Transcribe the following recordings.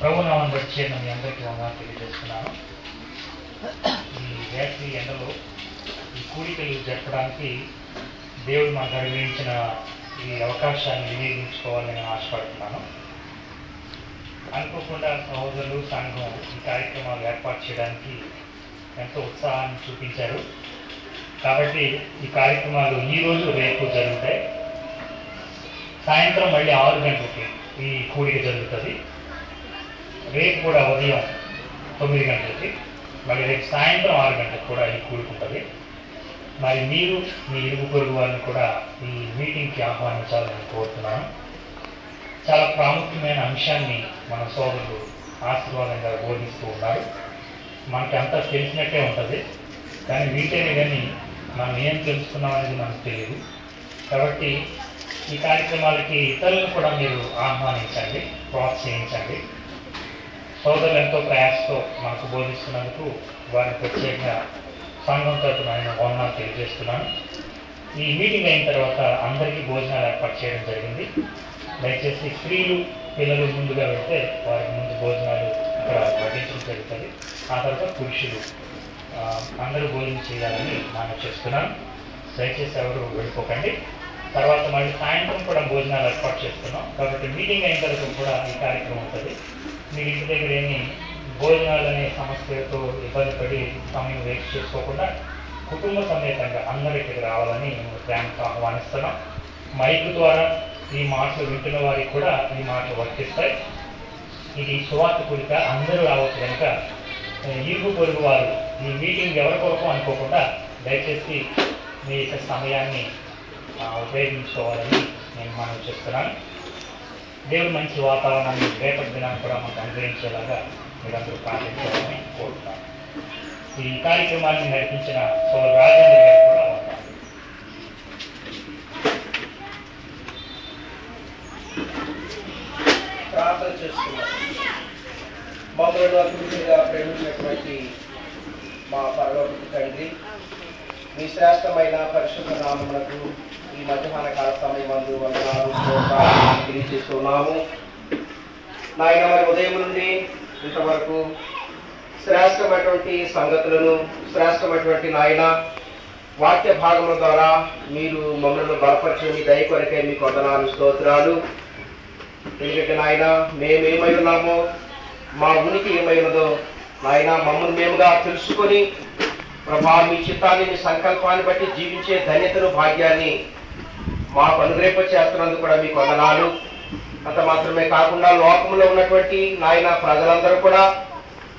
ప్రభునామం బట్టి చేరిన మీ అందరికీ వందనాలు తెలియజేస్తున్నాను. ఈ వేసవి ఎండలో ఈ కూడికలు జరపడానికి దేవుడు మనకు అనుగ్రహించిన ఈ అవకాశాన్ని వినియోగించుకోవాలని నేను ఆశపడుతున్నాను. అనుకోకుండా సహోదరులు సంఘం ఈ కార్యక్రమాలు ఏర్పాటు చేయడానికి ఎంతో ఉత్సాహాన్ని చూపించారు. కాబట్టి ఈ కార్యక్రమాలు ఈరోజు రేపు జరుగుతాయి. సాయంత్రం మళ్ళీ 6 గంటలకి ఈ కూడిక జరుగుతుంది. రేపు కూడా ఉదయం 9 గంటలకి, మళ్ళీ రేపు సాయంత్రం 6 గంటలకు కూడా ఈ కూడుకుంటుంది. మరి మీరు మీ ఇరుగు పొరుగు వారిని కూడా ఈ మీటింగ్కి ఆహ్వానించాలని కోరుతున్నాను. చాలా ప్రాముఖ్యమైన అంశాన్ని మన సోదరులు ఆశీర్వాదంగా బోధిస్తూ ఉన్నారు. మనకి అంతా తెలిసినట్టే ఉంటుంది, కానీ వీటనే కానీ మనం ఏం తెలుసుకున్నాం అనేది మనకు తెలియదు. కాబట్టి ఈ కార్యక్రమాలకి ఇతరులను కూడా మీరు ఆహ్వానించండి, ప్రోత్సహించండి. సోదరులు ఎంతో ప్రయాసతో మనకు బోధిస్తున్నందుకు వారిని ప్రత్యేకంగా సంఘం తరపున ఆయన వందనాలు తెలియజేస్తున్నాను. ఈ మీటింగ్ అయిన తర్వాత అందరికీ భోజనాలు ఏర్పాటు చేయడం జరిగింది. దయచేసి స్త్రీలు పిల్లలు ముందుగా వెళ్తే వారికి ముందు భోజనాలు అక్కడ వడ్డించడం జరుగుతుంది. ఆ తర్వాత పురుషులు అందరూ భోజనం చేయాలని మనం చేస్తున్నాను. దయచేసి ఎవరు వెళ్ళిపోకండి. తర్వాత మళ్ళీ సాయంత్రం కూడా భోజనాలు ఏర్పాటు చేస్తున్నాం. కాబట్టి మీటింగ్ అయిన తర్వాత కూడా ఈ కార్యక్రమం ఉంటుంది. మీరు ఇంటి దగ్గర ఏమి భోజనాలు అనే సమస్యలతో ఇబ్బంది పడి సమయం వేస్ట్ చేసుకోకుండా కుటుంబ సమేతంగా అందరి ఇక్కడికి రావాలని మేము ప్రేమతో ఆహ్వానిస్తున్నాం. మైక్ ద్వారా ఈ మాటలు వింటున్న వారికి కూడా ఈ మాటలు వర్తిస్తాయి. ఇది సువార్త కూడిక, అందరూ రావచ్చు కనుక ఇరుగు పొరుగు వారు ఈ మీటింగ్ ఎవరి కొరకు అనుకోకుండా దయచేసి మీ యొక్క సమయాన్ని ఉపయోగించుకోవాలని నేను మనం చేస్తున్నాను. దేవుడు మంచి వాతావరణాన్ని రేపటి దినాన్ని కూడా మనకు అనుగ్రహించేలాగా మీరందరూ ప్రార్థించాలని కోరుతున్నాను. ఈ కార్యక్రమాన్ని నడిపించిన సోదరు రాజేంద్ర గారు కూడా ఉంటారు. ప్రార్థన చేస్తున్నారు. మమ్మల్ని అభివృద్ధిగా ప్రేమించినటువంటి మా పరలోకపు తండ్రి, మీ శ్రేష్టమైన పరిశుద్ధ నామమునకు ఈ మధ్యాహ్న కాల సమయమందు వందనాలు తెలియజేస్తున్నాము. నాయన, మరి ఉదయం నుండి ఇంతవరకు శ్రేష్టమైనటువంటి సంగతులను, శ్రేష్టమైనటువంటి నాయన వాక్య భాగముల ద్వారా మీరు మమ్మల్ని బలపరిచిన మీ దయ కొరకే మీకు వందనాలు, స్తోత్రాలు. ఎందుకంటే నాయన, మేమేమై ఉన్నామో, మా ఉనికి ఏమై ఉన్నదో నాయన మమ్మల్ని మేముగా తెలుసుకొని ప్రభా మీ చిత్తాన్ని, మీ సంకల్పాన్ని బట్టి జీవించే ధన్యతను, భాగ్యాన్ని మాకు అనుగ్రహింప చేస్తున్నందుకు కూడా మీకు వందనాలు. అంత మాత్రమే కాకుండా లోకంలో ఉన్నటువంటి నాయన ప్రజలందరూ కూడా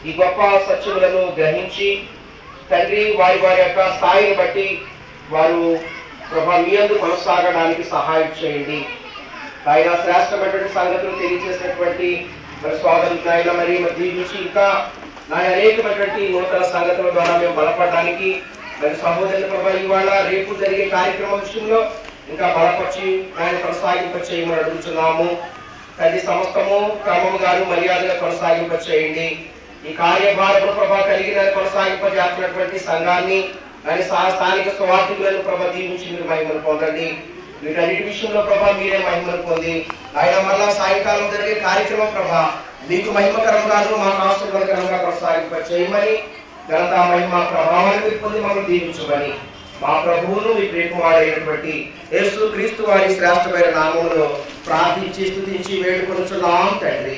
ఈ గొప్ప సత్యములను గ్రహించి తండ్రి వారి వారి యొక్క స్థాయిని బట్టి వారు ప్రభా మీ యందు కొనసాగడానికి సహాయం చేయండి. ఆయన శ్రేష్టమైనటువంటి సంగతులు తెలియజేసినటువంటి మరి సోదరులు నాయన మరి జీవించి ఇంకా నాయన అనేకమైనటువంటి నూతన సంగతుల ద్వారా మేము బలపడడానికి మరి సహోదరుల ప్రభా ఇవాళ రేపు జరిగే కార్యక్రమం విషయంలో ఇంకా బలపరిచి ఆయన కొనసాగింప చేయమని అడుగుతున్నాము. అది సమస్తము క్రమముగాను మర్యాదగా కొనసాగింప చేయండి. ఈ కార్యభారమును ప్రభా కలిగి దాన్ని కొనసాగింపజేస్తున్నటువంటి సంఘాన్ని దాని స్థానిక స్వార్థికులను ప్రభా దీవించి మీరు మహిమను పొందండి. వీటన్నిటి విషయంలో ప్రభా మీరే మహిమను పొంది ఆయన మళ్ళా సాయంకాలం జరిగే కార్యక్రమం ప్రభా మీకు మహిమకరంగాను మాకు ఆశీర్వాదకరంగా కొనసాగింప చేయమని ఘనత మహిమ ప్రభావాన్ని మీరు పొంది మమ్మల్ని దీవించమని మా ప్రభువును మీ ప్రియకుమారుడైనటువంటి యేసు క్రీస్తు వారి శ్రేష్టమైన నామములో ప్రార్థించి స్తుతించి వేడుకొనుచున్నాం తండ్రి.